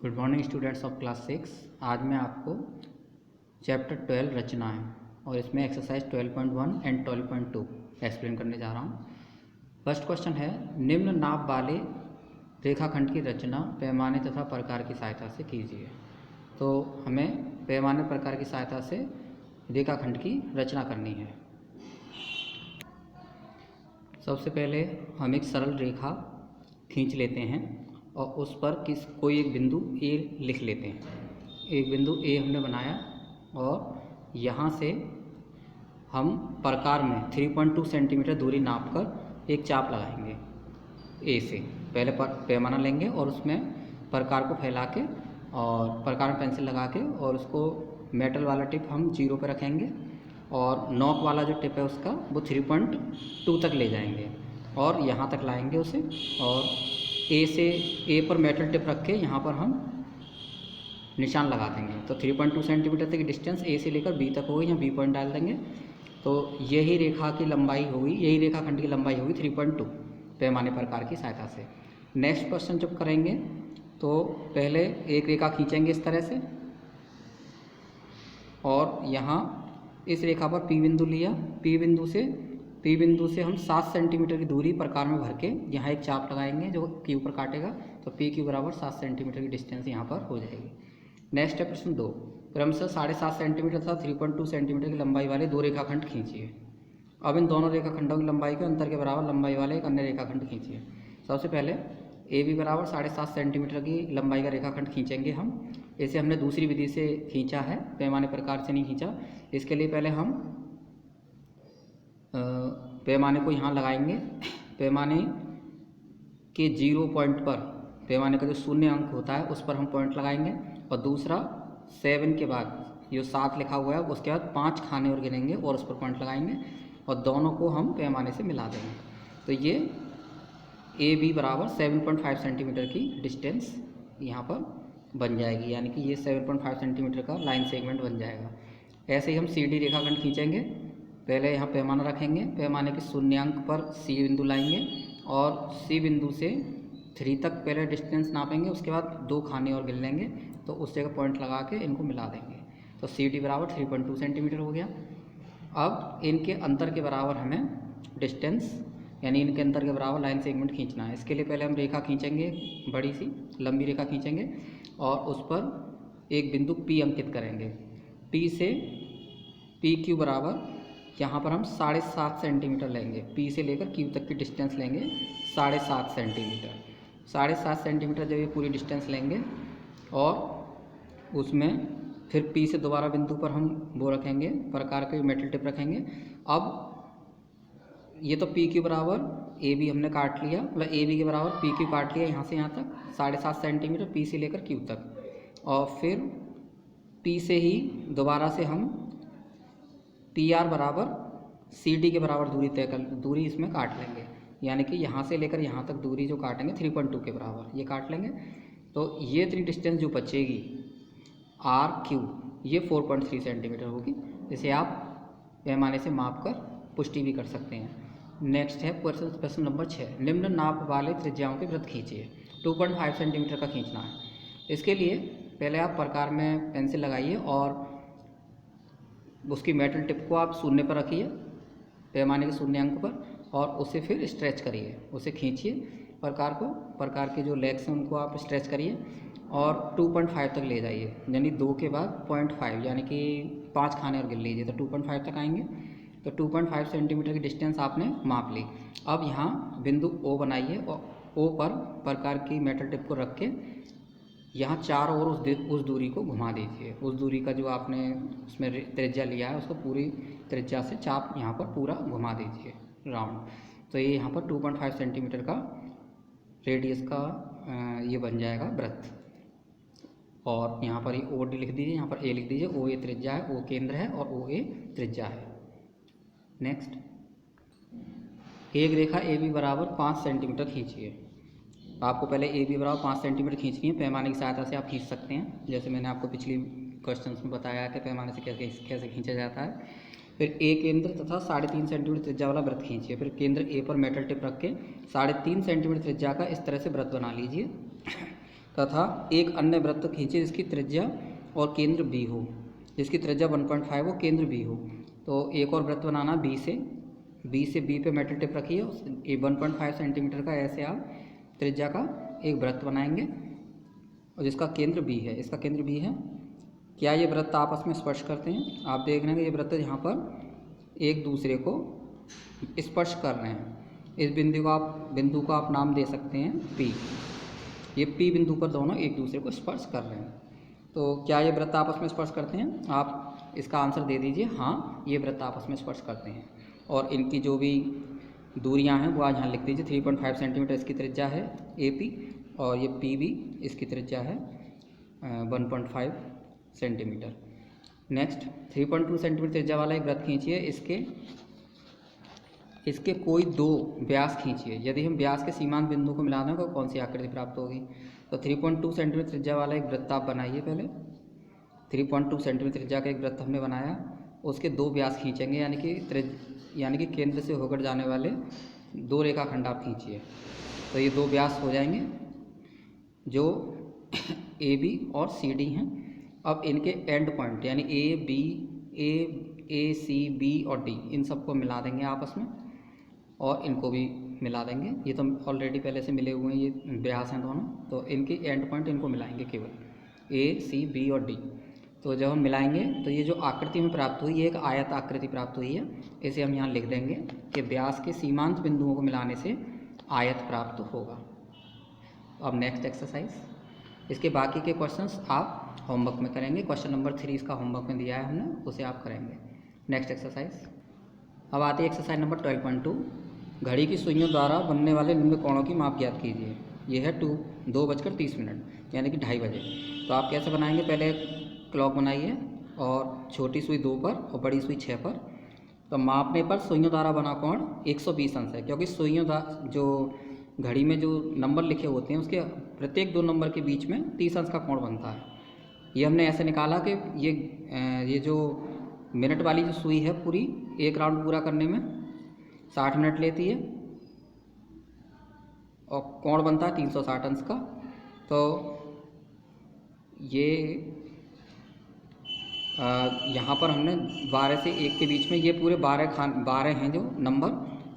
Good morning students of class 6। आज मैं आपको चैप्टर 12 रचना है और इसमें एक्सरसाइज 12.1 एंड 12.2 एक्सप्लेन करने जा रहा हूँ। फर्स्ट क्वेश्चन है, निम्न नाप वाले रेखाखंड की रचना पैमाने तथा प्रकार की सहायता से कीजिए। तो हमें पैमाने प्रकार की सहायता से रेखाखंड की रचना करनी है। सबसे पहले हम एक सरल रेखा खींच लेते हैं और उस पर कोई एक बिंदु ए लिख लेते हैं। एक बिंदु ए हमने बनाया और यहाँ से हम प्रकार में 3.2 सेंटीमीटर दूरी नापकर एक चाप लगाएंगे। ए से पहले पैमाना लेंगे और उसमें प्रकार को फैला के और प्रकार में पेंसिल लगा के और उसको मेटल वाला टिप हम 0 पर रखेंगे और नॉक वाला जो टिप है उसका वो 3.2 तक ले जाएंगे और यहाँ तक लाएंगे उसे। और ए पर मेटल टिप रख के यहाँ पर हम निशान लगा देंगे। तो 3.2 सेंटीमीटर तक की डिस्टेंस ए से लेकर बी तक होगी, यहाँ बी पॉइंट डाल देंगे। तो यही रेखा की लंबाई होगी, यही रेखाखंड की लंबाई होगी 3.2 पैमाने प्रकार की सहायता से। नेक्स्ट क्वेश्चन जब करेंगे तो पहले एक रेखा खींचेंगे इस तरह से और यहाँ इस रेखा पर पी बिंदु लिया। पी बिंदु से हम 7 सेंटीमीटर की दूरी प्रकार में भर के यहाँ एक चाप लगाएंगे जो क्यू पर काटेगा। तो पी क्यू बराबर 7 सेंटीमीटर की डिस्टेंस यहाँ पर हो जाएगी। नेक्स्ट है प्रश्न 2, क्रमशः 7.5 सेंटीमीटर तथा 3.2 सेंटीमीटर की लंबाई वाले दो रेखाखंड खींचिए। अब इन दोनों रेखाखंडों की लंबाई के अंतर के बराबर लंबाई वाले एक अन्य रेखाखंड खींचिए। सबसे पहले ए बी बराबर 7.5 सेंटीमीटर की लंबाई का रेखाखंड खींचेंगे हम। इसे हमने दूसरी विधि से खींचा है, पैमाने प्रकार से नहीं खींचा। इसके लिए पहले हम पैमाने को यहाँ लगाएंगे। पैमाने के 0 पॉइंट पर, पैमाने का जो शून्य अंक होता है उस पर हम पॉइंट लगाएंगे और दूसरा 7 के बाद जो 7 लिखा हुआ है उसके बाद 5 खाने और गिनेंगे और उस पर पॉइंट लगाएंगे और दोनों को हम पैमाने से मिला देंगे। तो ये ए बी बराबर 7.5 सेंटीमीटर की डिस्टेंस यहाँ पर बन जाएगी, यानी कि ये 7.5 सेंटीमीटर का लाइन सेगमेंट बन जाएगा। ऐसे ही हम सी डी रेखाखंड खींचेंगे। पहले यहाँ पैमाना रखेंगे, पैमाने के शून्यांक पर सी बिंदु लाएंगे और सी बिंदु से 3 तक पहले डिस्टेंस नापेंगे, उसके बाद 2 खाने और गिन लेंगे। तो उस जगह पॉइंट लगा के इनको मिला देंगे। तो सी डी बराबर 3.2 सेंटीमीटर हो गया। अब इनके अंतर के बराबर हमें डिस्टेंस, यानी इनके अंतर के बराबर लाइन सेगमेंट खींचना है। इसके लिए पहले हम रेखा खींचेंगे, बड़ी सी लंबी रेखा खींचेंगे और उस पर एक बिंदु P अंकित करेंगे। P से पी क्यू बराबर यहाँ पर हम 7.5 सेंटीमीटर लेंगे। P से लेकर Q तक की डिस्टेंस लेंगे 7.5 सेंटीमीटर। 7.5 सेंटीमीटर जब ये पूरी डिस्टेंस लेंगे और उसमें फिर P से दोबारा बिंदु पर हम वो रखेंगे, प्रकार के मेटल टिप रखेंगे। अब ये तो पी क्यू बराबर ए बी हमने काट लिया, मतलब ए बी के बराबर पी क्यू काट लिया यहाँ से यहाँ तक 7.5 सेंटीमीटर P से लेकर Q तक। और फिर P से ही दोबारा से हम पी आर बराबर सी डी के बराबर दूरी इसमें काट लेंगे, यानी कि यहाँ से लेकर यहाँ तक दूरी जो काटेंगे 3.2 के बराबर ये काट लेंगे। तो ये इतनी डिस्टेंस जो बचेगी आर क्यू, ये 4.3 सेंटीमीटर होगी। इसे आप पैमाने से माप कर पुष्टि भी कर सकते हैं। नेक्स्ट है प्रश्न नंबर 6, निम्न नाप वाले त्रिज्याओं के वृत्त खींचिए। 2.5 सेंटीमीटर का खींचना है। इसके लिए पहले आप प्रकार में पेंसिल लगाइए और उसकी मेटल टिप को आप शून्य पर रखिए, पैमाने के शून्य अंक पर, और उसे फिर स्ट्रेच करिए, उसे खींचिए प्रकार के जो लेग्स हैं उनको आप स्ट्रेच करिए और 2.5 तक ले जाइए, यानी 2 के बाद 0.5 यानी कि 5 खाने और गिन लीजिए तो 2.5 तक आएंगे। तो 2.5 सेंटीमीटर की डिस्टेंस आपने माप ली। अब यहाँ बिंदु O बनाइए और O पर प्रकार की मेटल टिप को रख के यहाँ चारों ओर उस दूरी को घुमा दीजिए। उस दूरी का जो आपने उसमें त्रिज्या लिया है उसको पूरी त्रिज्या से चाप यहाँ पर पूरा घुमा दीजिए राउंड। तो ये यहाँ पर 2.5 सेंटीमीटर का रेडियस का ये बन जाएगा वृत्त। और यहाँ पर ये ओ डी लिख दीजिए, यहाँ पर ए लिख दीजिए। ओ ए त्रिज्या है, ओ केंद्र है और ओ ए त्रिज्या है। नेक्स्ट, एक रेखा ए बी बराबर 5 सेंटीमीटर खींचिए। आपको पहले ए बी बराबर 5 सेंटीमीटर खींचनी है। पैमाने की सहायता से आप खींच सकते हैं, जैसे मैंने आपको पिछली क्वेश्चन में बताया कि पैमाने से कैसे खींचा जाता है। फिर ए केंद्र तथा 3.5 सेंटीमीटर त्रिज्या वाला वृत्त खींचिए। फिर केंद्र ए पर मेटल टिप रख के 3.5 सेंटीमीटर त्रिज्या का इस तरह से वृत्त बना लीजिए। तथा एक अन्य वृत्त खींचे जिसकी त्रिज्या और केंद्र बी हो, जिसकी त्रिज्या 1.5 हो, केंद्र बी हो। तो एक और वृत्त बनाना बी से बी पे मेटल टिप रखिए, ये 1.5 सेंटीमीटर का ऐसे आप त्रिज्या का एक वृत्त बनाएंगे और जिसका केंद्र बी है, इसका केंद्र बी है। क्या ये वृत्त आपस में स्पर्श करते हैं? आप देख रहे हैं कि ये वृत्त यहाँ पर एक दूसरे को स्पर्श कर रहे हैं। इस बिंदु को आप नाम दे सकते हैं पी। ये पी बिंदु पर दोनों एक दूसरे को स्पर्श कर रहे हैं। तो क्या ये वृत्त आपस में स्पर्श करते हैं? आप इसका आंसर दे दीजिए, हाँ ये वृत्त आपस में स्पर्श करते हैं। और इनकी जो भी दूरियां हैं वो आज यहाँ लिख दीजिए। 3.5 सेंटीमीटर इसकी त्रिज्या है ए पी, और ये पी बी इसकी त्रिज्या है 1.5 सेंटीमीटर। नेक्स्ट 3.2 सेंटीमीटर त्रिज्या वाला एक वृत्त खींचिए, इसके कोई दो व्यास खींचिए। यदि हम व्यास के सीमांत बिंदु को मिला दें तो कौन सी आकृति प्राप्त होगी? तो 3.2 सेंटीमीटर त्रिज्या वाला एक वृत्त आप बनाइए। पहले 3.2 सेंटीमीटर त्रिज्या का एक वृत्त हमने बनाया, उसके दो व्यास खींचेंगे, यानी कि केंद्र से होकर जाने वाले दो रेखाखंड आप खींचिए। तो ये दो व्यास हो जाएंगे जो ए बी और सी डी हैं। अब इनके एंड पॉइंट यानी ए सी बी और डी, इन सबको मिला देंगे आपस में और इनको भी मिला देंगे। ये तो ऑलरेडी पहले से मिले हुए हैं, ये व्यास हैं दोनों, तो इनके एंड पॉइंट इनको मिलाएंगे केवल ए सी बी और डी। तो जब हम मिलाएंगे तो ये जो आकृति में प्राप्त हुई, ये एक आयत आकृति प्राप्त हुई है। इसे हम यहाँ लिख देंगे कि व्यास के सीमांत बिंदुओं को मिलाने से आयत प्राप्त होगा। अब नेक्स्ट एक्सरसाइज, इसके बाकी के क्वेश्चंस आप होमवर्क में करेंगे। क्वेश्चन नंबर 3 इसका होमवर्क में दिया है हमने, उसे आप करेंगे। नेक्स्ट एक्सरसाइज, अब आती है एक्सरसाइज नंबर 12.2। घड़ी की सुइयों द्वारा बनने वाले निम्न कोणों की माप ज्ञात कीजिए। ये है 2:30 यानी कि 2:30 बजे। तो आप कैसे बनाएंगे? पहले क्लॉक बनाइए और छोटी सुई 2 पर और बड़ी सुई 6 पर। तो मापने पर सुइयों द्वारा बना कोण 120 अंश है, क्योंकि सुइयों जो घड़ी में जो नंबर लिखे होते हैं उसके प्रत्येक 2 नंबर के बीच में 30 अंश का कोण बनता है। ये हमने ऐसे निकाला कि ये जो मिनट वाली जो सुई है पूरी एक राउंड पूरा करने में 60 मिनट लेती है और कोण बनता है 360 अंश का। तो ये यहाँ पर हमने 12 से 1 के बीच में ये पूरे 12 हैं जो नंबर,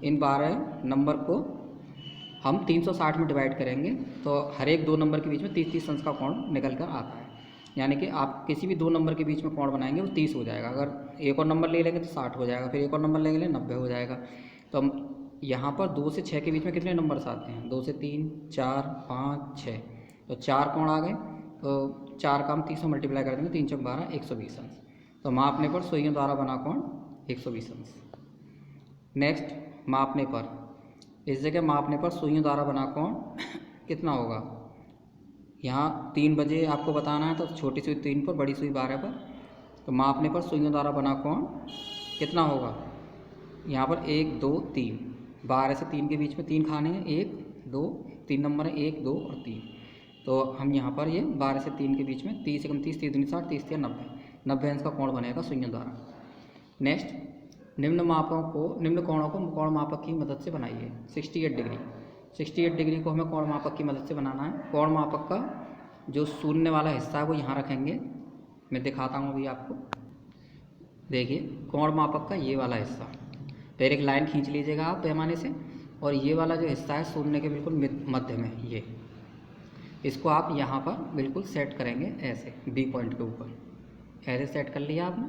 इन 12 नंबर को हम 360 में डिवाइड करेंगे तो हर एक 2 नंबर के बीच में 30-30 अंश का कोण निकल कर आता है। यानी कि आप किसी भी 2 नंबर के बीच में कोण बनाएंगे वो 30 हो जाएगा। अगर एक और नंबर ले लेंगे तो 60 हो जाएगा, फिर एक और नंबर ले लेंगे 90 हो जाएगा। तो हम यहाँ पर 2 से 6 के बीच में कितने नंबर्स आते हैं? 2 से 3, 4, 5, 6, तो 4 कोण आ गए। तो 4 का हम 30 से मल्टीप्लाई कर देंगे, 3 × 12 120 अंश। तो मापने पर सुइयों द्वारा बना कोण 120 अंश। नेक्स्ट, मापने पर, इस जगह मापने पर सुइयों द्वारा बना कोण कितना होगा? यहाँ 3 बजे आपको बताना है, तो छोटी सुई 3 पर, बड़ी सुई 12 पर। तो मापने पर सुइयों द्वारा बना कोण कितना होगा? यहाँ पर 1, 2, 3, 12 से 3 के बीच में 3 खाने हैं, 1, 2, 3 नंबर है, 1, 2 और 3। तो हम यहाँ पर ये 12 से 3 के बीच में 30 × 30, 30 × 60, 30 × 90 अंश का कोण बनेगा सुइयों द्वारा। नेक्स्ट, निम्न कोणों को कोण मापक की मदद से बनाइए। 68 डिग्री को हमें कोण मापक की मदद से बनाना है। कोण मापक का जो शून्य वाला हिस्सा है वो यहाँ रखेंगे, मैं दिखाता हूँ अभी आपको। देखिए, कोण मापक का ये वाला हिस्सा, पहले एक लाइन खींच लीजिएगा आप पैमाने से, और ये वाला जो हिस्सा है शून्य के बिल्कुल मध्य में, ये इसको आप यहाँ पर बिल्कुल सेट करेंगे ऐसे, बी पॉइंट के ऊपर ऐसे सेट कर लिया आपने।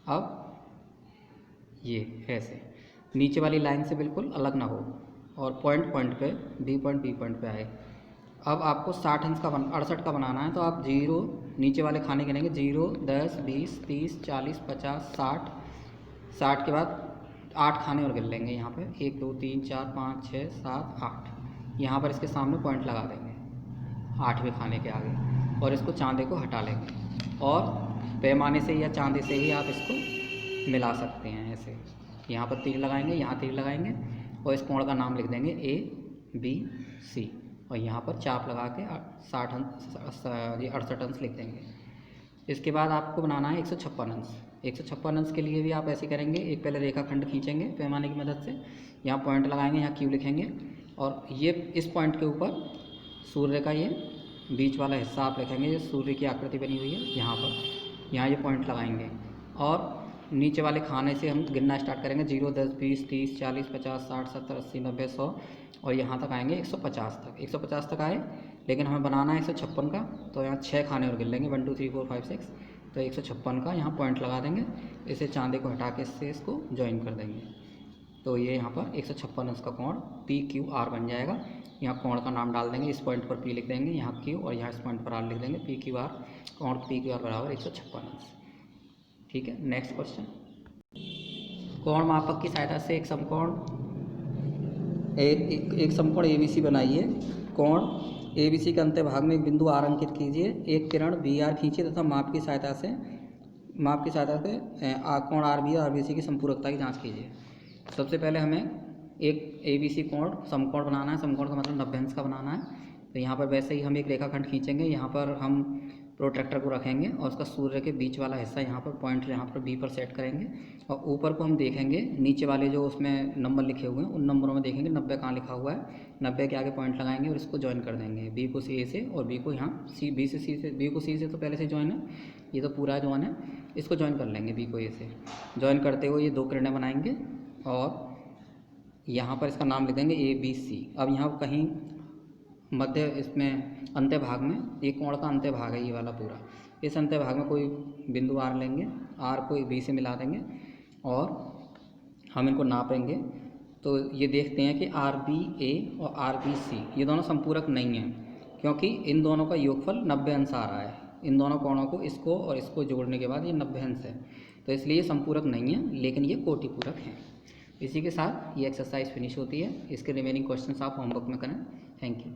अब ये ऐसे नीचे वाली लाइन से बिल्कुल अलग ना हो और पॉइंट पे बी पॉइंट पे आए। अब आपको 68 का बनाना है, तो आप 0 नीचे वाले खाने गिनेंगे, 0, 10, 20, 30, 40, 50, 60 के बाद 8 खाने और गिन लेंगे यहाँ पे, 1, 2, 3, 4, 5, 6, 7, 8। यहाँ पर इसके सामने पॉइंट लगा देंगे 8वें खाने के आगे, और इसको चांदे को हटा लेंगे और पैमाने से या चांदे से ही आप इसको मिला सकते हैं। ऐसे यहाँ पर तीर लगाएंगे, यहाँ तीर लगाएंगे और इस कोण का नाम लिख देंगे ABC, और यहाँ पर चाप लगा के 68 अंश लिख देंगे। इसके बाद आपको बनाना है 156 अंश। 156 अंश के लिए भी आप ऐसे करेंगे, एक पहले रेखाखंड खींचेंगे पैमाने की मदद से, यहाँ पॉइंट लगाएंगे, यहाँ क्यू लिखेंगे, और ये इस पॉइंट के ऊपर सूर्य का ये बीच वाला हिस्सा आप लिखेंगे, ये सूर्य की आकृति बनी हुई है यहाँ पर, यहाँ ये पॉइंट लगाएंगे। और नीचे वाले खाने से हम गिनना स्टार्ट करेंगे, 0, 10, 20, 30, 40, 50, 60, 70, 80, 90, 100 और यहाँ तक आएंगे 150 तक। 150 तक आए, लेकिन हमें बनाना है 156 का, तो यहाँ 6 खाने और गिन लेंगे, 1, 2, 3, 4, 5, 6, तो 156 का यहाँ पॉइंट लगा देंगे। इसे चांदे को हटा के इससे इसको ज्वाइन कर देंगे, तो ये यहाँ पर 156 अंश का कोण PQR बन जाएगा। यहाँ कोण का नाम डाल देंगे, इस पॉइंट पर P लिख देंगे, यहाँ Q और यहाँ इस पॉइंट पर R लिख देंगे। PQR, कोण PQR बराबर 156 अंश। ठीक है, नेक्स्ट क्वेश्चन। कोण मापक की सहायता से एक समकोण ABC बनाइए। कोण ABC के अंत्य भाग में एक बिंदु R अंकित कीजिए। एक किरण BR खींचिए तथा माप की सहायता से कोण RB और RBC की संपूरकता की जांच कीजिए। सबसे पहले हमें एक ABC कोण समकोण बनाना है। समकोण का मतलब 90 अंश का बनाना है। तो यहाँ पर वैसे ही हम एक रेखाखंड खींचेंगे, यहाँ पर हम प्रोट्रैक्टर को रखेंगे और उसका सूर्य के बीच वाला हिस्सा यहाँ पर पॉइंट यहाँ पर B पर सेट करेंगे और ऊपर को हम देखेंगे, नीचे वाले जो उसमें नंबर लिखे हुए हैं उन नंबरों में देखेंगे 90 कहाँ लिखा हुआ है। 90 के आगे पॉइंट लगाएंगे और इसको ज्वाइन कर देंगे, B को A से और B को यहाँ B को C से तो पहले से ज्वाइन है, ये तो पूरा ज्वाइन है, इसको ज्वाइन कर लेंगे B को A से। ज्वाइन करते हुए ये 2 किरणें बनाएंगे और यहाँ पर इसका नाम लिख देंगे ABC। अब यहाँ कहीं मध्य इसमें अंत्य भाग में, एक कोण का अंत्य भाग है ये वाला पूरा, इस अंत्य भाग में कोई बिंदु R लेंगे, R को B से मिला देंगे और हम इनको नापेंगे। तो ये देखते हैं कि RBA और RBC ये दोनों संपूरक नहीं हैं, क्योंकि इन दोनों का योगफल 90 अंश आ रहा है। इन दोनों कोणों को, इसको और इसको जोड़ने के बाद ये 90 अंश है, तो इसलिए ये संपूरक नहीं है, लेकिन ये कोटिपूरक हैं। इसी के साथ ये एक्सरसाइज फिनिश होती है। इसके रिमेनिंग क्वेश्चंस आप होमवर्क में करें। Thank you.